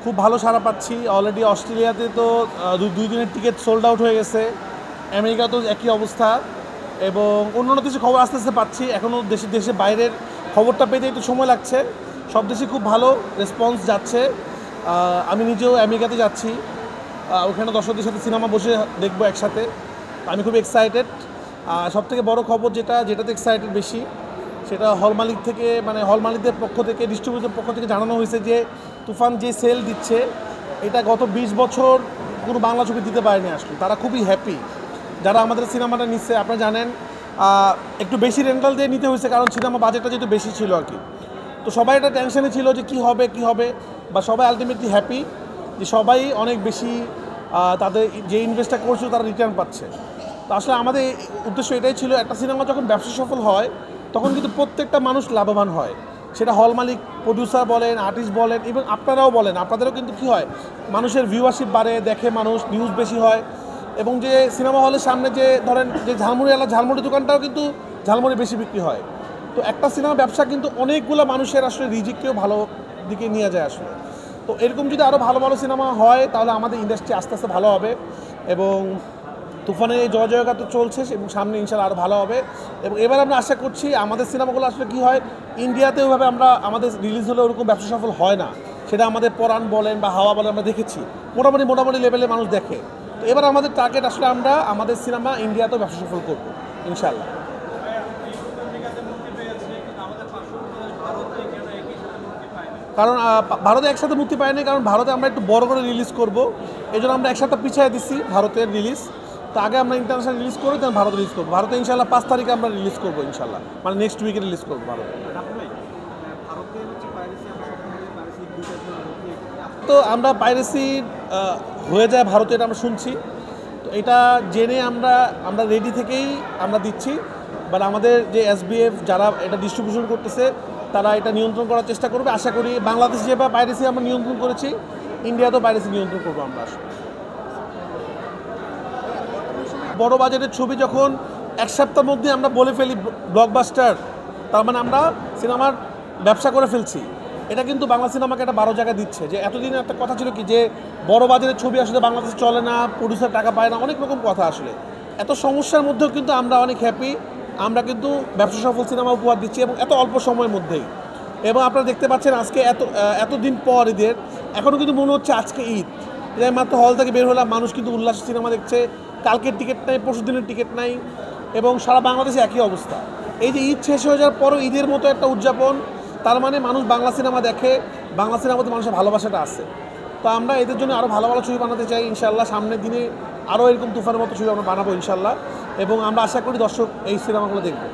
খুব ভালো সাড়া পাচ্ছি। অলরেডি অস্ট্রেলিয়াতে তো দুই দিনের টিকিট সোল্ড আউট হয়ে গেছে। আমেরিকাতেও একই অবস্থা এবং অন্যান্য দেশে খবর আস্তে আস্তে পাচ্ছি। এখনও দেশে বাইরের খবরটা পেতে একটু সময় লাগছে। সব দেশে খুব ভালো রেসপন্স যাচ্ছে। আমি নিজেও আমেরিকাতে যাচ্ছি, ওখানে দর্শকদের সাথে সিনেমা বসে দেখবো একসাথে। আমি খুব এক্সাইটেড। সবথেকে বড় খবর যেটাতে এক্সাইটেড বেশি, সেটা হল মালিক থেকে, মানে হল মালিকদের পক্ষ থেকে, ডিস্ট্রিবিউটরের পক্ষ থেকে জানানো হয়েছে যে তুফান যে সেল দিচ্ছে এটা গত 20 বছর কোনো বাংলা ছবি দিতে পারেনি। আসলে তারা খুবই হ্যাপি যারা আমাদের সিনেমাটা নিচ্ছে। আপনারা জানেন একটু বেশি রেন্টাল দিয়ে নিতে হয়েছে, কারণ সিনেমা বাজেটটা যেহেতু বেশি ছিল আর কি। তো সবাই একটা টেনশনে ছিল যে কী হবে, বা সবাই আলটিমেটলি হ্যাপি যে সবাই অনেক বেশি তাদের যে ইনভেস্টটা করছিল তারা রিটার্ন পাচ্ছে। তো আসলে আমাদের উদ্দেশ্য এটাই ছিল, একটা সিনেমা যখন ব্যবসা সফল হয় তখন কিন্তু প্রত্যেকটা মানুষ লাভবান হয়। সেটা হল মালিক, প্রডিউসার বলেন, আর্টিস্ট বলেন, এবং আপনারাও বলেন, আপনাদেরও কিন্তু কী হয়, মানুষের ভিউয়ারশিপ বাড়ে, দেখে মানুষ, নিউজ বেশি হয়। এবং যে সিনেমা হলের সামনে যে ধরেন যে ঝালমুড়ি দোকানটাও কিন্তু ঝালমুড়ি বেশি বিক্রি হয়। তো একটা সিনেমা ব্যবসা কিন্তু অনেকগুলো মানুষের আসলে রিজিককেও ভালো দিকে নিয়ে যায় আসলে। তো এরকম যদি আরও ভালো ভালো সিনেমা হয় তাহলে আমাদের ইন্ডাস্ট্রি আস্তে আস্তে ভালো হবে। এবং তুফানের এই জয়গান তো চলছে এবং সামনে ইনশাল্লাহ আরও ভালো হবে। এবং এবার আমরা আশা করছি আমাদের সিনেমাগুলো আসলে কী হয়, ইন্ডিয়াতে ওইভাবে আমাদের রিলিজ হলে ওরকম ব্যবসা সফল হয় না। সেটা আমাদের পরাণ বলেন বা হাওয়া বলেন আমরা দেখেছি, মোটামুটি লেভেলে মানুষ দেখে। তো এবার আমাদের টার্গেট আসলে আমরা আমাদের সিনেমা ইন্ডিয়াতেও ব্যবসা সফল করবো ইনশাল্লাহ। কারণ ভারতে একসাথে মুক্তি পায়নি, কারণ ভারতে আমরা একটু বড় করে রিলিজ করব, এই জন্য আমরা একসাথে পিছিয়ে দিচ্ছি ভারতের রিলিজ। তো আগে আমরা ইন্টারন্যাশনাল রিলিজ করে দেন ভারতে রিলিজ করবো। ভারতে ইনশাল্লাহ 5 তারিখে আমরা রিলিজ করবো ইনশাল্লাহ, মানে নেক্সট উইকে রিলিজ করবো ভারতে। তো আমরা পাইরেসি হয়ে যায় ভারতে, এটা আমরা শুনছি। তো এটা জেনে আমরা রেডি থেকেই আমরা দিচ্ছি। বাট আমাদের যে SBF যারা এটা ডিস্ট্রিবিউশন করতেছে তারা এটা নিয়ন্ত্রণ করার চেষ্টা করবে। আশা করি বাংলাদেশ যেভাবে পাইরেসি আমরা নিয়ন্ত্রণ করেছি, ইন্ডিয়াতেও পাইরেসি নিয়ন্ত্রণ করবো আমরা। বড় বাজেটের ছবি যখন এক সপ্তাহের মধ্যে আমরা বলে ফেলি ব্লকবাস্টার, তার মানে আমরা সিনেমার ব্যবসা করে ফেলছি। এটা কিন্তু বাংলা সিনেমাকে একটা 12 জায়গা দিচ্ছে। যে এতদিন একটা কথা ছিল কি, যে বড় বাজেটের ছবি আসলে বাংলাদেশে চলে না, প্রডিউসার টাকা পায় না, অনেক রকম কথা আসলে। এত সমস্যার মধ্যেও কিন্তু আমরা অনেক হ্যাপি, আমরা কিন্তু ব্যবসা সফল সিনেমা উপহার দিচ্ছি এবং এত অল্প সময়ের মধ্যেই। এবং আপনারা দেখতে পাচ্ছেন আজকে এতদিন পর ঈদের, এখনও কিন্তু মনে হচ্ছে আজকে ঈদ। এটাই মাত্র হল থেকে বের হলাম, মানুষ কিন্তু উল্লাস সিনেমা দেখছে। কালকের টিকিট নাই, পরশু দিনের টিকিট নাই, এবং সারা বাংলাদেশে একই অবস্থা। এই যে ঈদ শেষ হয়ে যাওয়ার পরও ঈদের মতো একটা উদযাপন, তার মানে মানুষ বাংলা সিনেমা দেখে, বাংলা সিনেমাতে মানুষের ভালোবাসাটা আছে। তো আমরা এদের জন্য আরও ভালো ভালো ছবি বানাতে চাই ইনশাল্লাহ। সামনের দিনে আরও এরকম তুফানের মতো ছবি আমরা বানাবো ইনশাল্লাহ, এবং আমরা আশা করি দর্শক এই সিনেমাগুলো দেখবে।